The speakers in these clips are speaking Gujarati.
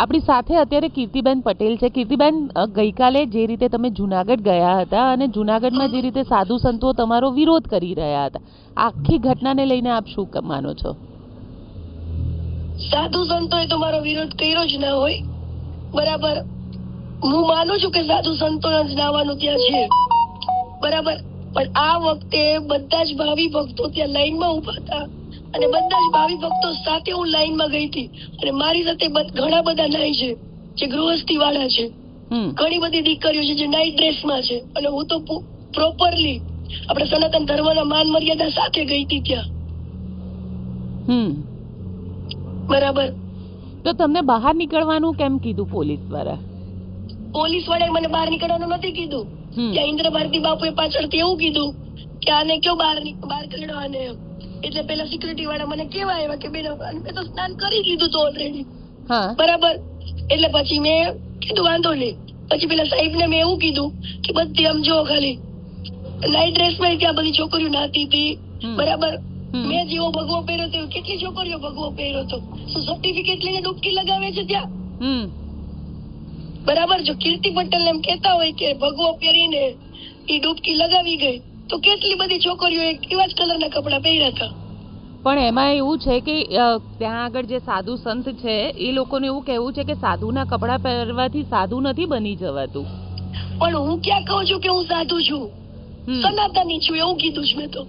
આપણી સાથે અત્યારે કીર્તિબેન પટેલ છે. કીર્તિબેન, ગઈકાલે જે રીતે તમે જુનાગઢ ગયા હતા અને જુનાગઢમાં જે રીતે સાધુ સંતો તમારો વિરોધ કરી રહ્યા હતા, આખી ઘટનાને લઈને આપ શું માનો છો? સાધુ સંતોએ તો મારો વિરોધ કર્યો જ ના હોય, બરાબર. હું માનું છું કે સાધુ સંતો જ નાવાનું ત્યાં છે, બરાબર. પણ આ વખતે બધા જ ભાવિ ભક્તો ત્યાં લાઈનમાં ઉભા હતા અને બધા જ ભાવિ ભક્તો સાથે હું લાઈનમાં ગઈ હતી અને મારી સાથે ઘણા બધા નાઈ છે જે ગૃહસ્થી વાળા છે, ઘણી બધી દીકરીઓ છે જે નાઈટ ડ્રેસમાં છે, અને હું તો પ્રોપરલી આપણે સનાતન ધર્મના માન મર્યાદા સાથે ગઈ હતી ત્યાં, બરાબર. તો તમને બહાર નીકળવાનું કેમ કીધું પોલીસ દ્વારા? પોલીસ વાળાએ મને બહાર નીકળવાનું નથી કીધું. ત્યાં ઇન્દ્ર ભારતી બાપુએ પાછળથી એવું કીધું કે આને કયો બહાર કાઢો આને, એટલે પેલા સિક્યુરિટી વાળા મને કેવા આવ્યા કે બેન મેં તો સ્નાન કરી લીધું તો ઓલરેડી, બરાબર. એટલે પછી મેં કીધું વાંધો નહીં. પછી પેલા સાહેબને મેં એવું કીધું કે બધી આમ જો ખાલી નાઈટ ડ્રેસમાં ત્યાં બધી છોકરીઓ નાતી હતી, બરાબર. મેં જેવો ભગવો પહેર્યો હતો કેટલી છોકરીઓ ભગવો પહેર્યો હતો, શું સર્ટિફિકેટ લઈને ડૂબકી લગાવે છે ત્યાં, બરાબર. જો કીર્તિ પટેલ એમ કેતા હોય કે ભગવો પહેરીને એ ડૂબકી લગાવી ગઈ, તો કેટલી બધી છોકરીઓ એવા જ કલરના કપડા પહેર્યા હતા. પણ એમાં એવું છે કે ત્યાં આગળ જે સાધુ સંત છે એ લોકોને એવું કહેવું છે કે સાધુના કપડા પહેરવાથી સાધુ નથી બની જવાતું. પણ હું ક્યાં કહું છું કે હું સાધુ છું, સનાતની છું એવું કીધું છે મેં તો.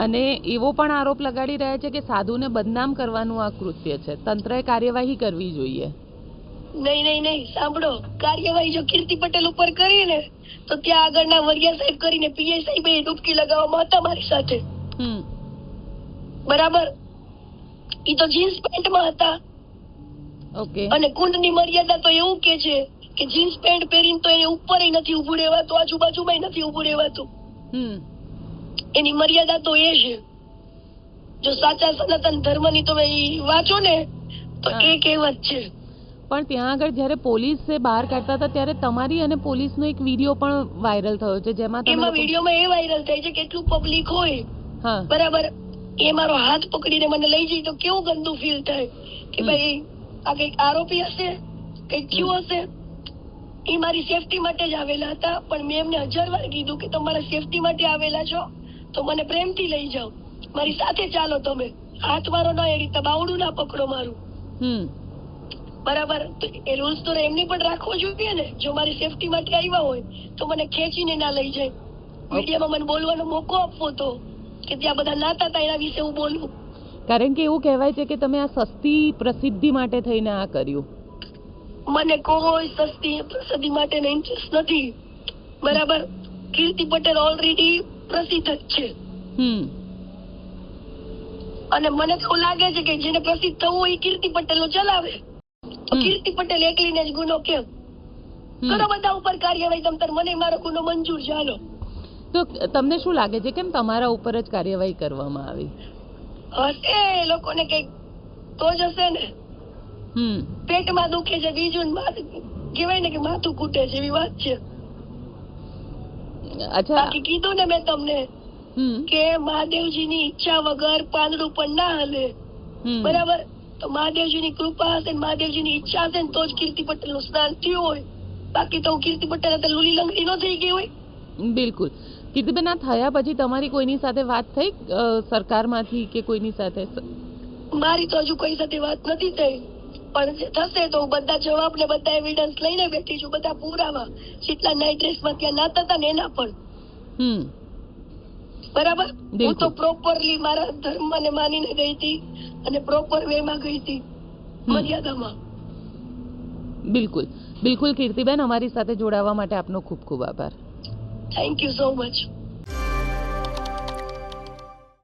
અને એવો પણ આરોપ લગાડી રહ્યા છે કે સાધુને બદનામ કરવાનું આ કૃત્ય છે, તંત્રએ કાર્યવાહી કરવી જોઈએ. નહીં, સાંભળો, કાર્યવાહી જો કીર્તિ પટેલ ઉપર કરીને તો ત્યાં આગળના વરિયા સાહેબ કરીને પીઆઈ સાહેબે ડૂબકી લગાવવામાં હતા મારી સાથે, બરાબર. ઈ તો જીન્સ પેન્ટમાં હતા. ઓકે. અને કુંડની મર્યાદા તો એવું કે છે કે જીન્સ પેન્ટ પહેરીને તો એને ઉપર નથી ઉભું રહેવાતું, આજુબાજુમાં નથી ઉભું રહેવાતું. એની મર્યાદા તો એ છે. જો સાચા સનાતન ધર્મની તમે વાંચો ને તો એ કહેવત છે. પણ ત્યાં આગળ જ્યારે પોલીસે બહાર કાઢતા હતા ત્યારે તમારી અને પોલીસનો એક વિડીયો પણ વાયરલ થયો છે, જેમાં એમાં વિડીયોમાં એ વાયરલ થાય છે કે એટલું પબ્લિક હોય, બરાબર, એ મારો હાથ પકડીને મને લઈ જાય તો કેવું ગંદુ ફીલ થાય કે ભાઈ આ કઈક આરોપી હશે, કઈક થયું હશે. એ મારી સેફટી માટે જ આવેલા હતા, પણ મેં એમને 1000 વાર કીધું કે તમારા સેફટી માટે આવેલા છો તો મને પ્રેમથી લઈ જાઓ, મારી સાથે ચાલો, તમે હાથ મારો ના, એ રીતે બાવડું ના પકડો મારું, બરાબર. એ રૂલ્સ તો એમની પણ રાખવો જોઈએ ને. જો મારી સેફટી માટે આવ્યા હોય તો મને ખેંચીને ના લઈ જાય. મીડિયામાં મને બોલવાનો મોકો આપવો તો કે ત્યાં બધા નાતા હતા એના વિશે હું બોલું. કારણ કે એવું કહેવાય છે કે તમે આ સસ્તી પ્રસિદ્ધિ માટે થઈને આ કર્યું. મને કોઈ સસ્તી પ્રસિદ્ધિ માટે ઇન્ટરેસ્ટ નથી, બરાબર. કીર્તિ પટેલ ઓલરેડી પ્રસિદ્ધ જ છે, અને મને તો લાગે છે કે જેને પ્રસિદ્ધ થવું હોય એ કીર્તિ પટેલ નું ચલાવે. તો કીર્તિ પટેલ એકલીને જ ગુનો કેમ કરો? બધા ઉપર કાર્યવાહી તમતાર, મને મારો ગુનો મંજૂર છે, હાલો. તો તમને શું લાગે છે કેમ તમારા ઉપર જ કાર્યવાહી કરવામાં આવી? હશે લોકોને કઈક તો જ હશે ને. પેટમાં દુખે છે, બીજું કહેવાય ને કે માથું કૂટે છે, એવી વાત છે. અચ્છા, બાકી કીધું ને મેં તમને કે મહાદેવજીની ઈચ્છા વગર પાંદડું પણ ના હલે, બરાબર. તો મહાદેવજીની કૃપા હશે, મહાદેવજીની ઈચ્છા હશે ને તો જ કીર્તિ પટેલ નું સ્નાન થયું હોય. બાકી તો કીર્તિ પટેલ લુલી લંગડી ન થઈ ગઈ હોય. બિલકુલ. કીર્તિબેન, આ થયા પછી તમારી કોઈની સાથે વાત થઈ સરકારમાંથી કે કોઈની સાથે? મારી તો હજુ કોઈ સાથે વાત નથી થઈ, પણ થશે તો બધા જવાબ ને બધા એવિડન્સ લઈને બેઠી છું, બધા પુરાવા જેટલા નાઈટ ડ્રેસમાં ત્યાં નાતા હતા ને એના પણ, બરાબર. હું તો પ્રોપરલી મારા ધર્મને માનીને ગઈ હતી અને પ્રોપર વે માં ગઈ હતી, મર્યાદામાં. બિલકુલ બિલકુલ. કીર્તિબેન, અમારી સાથે જોડાવા માટે આપનો ખૂબ ખૂબ આભાર. Thank you so much.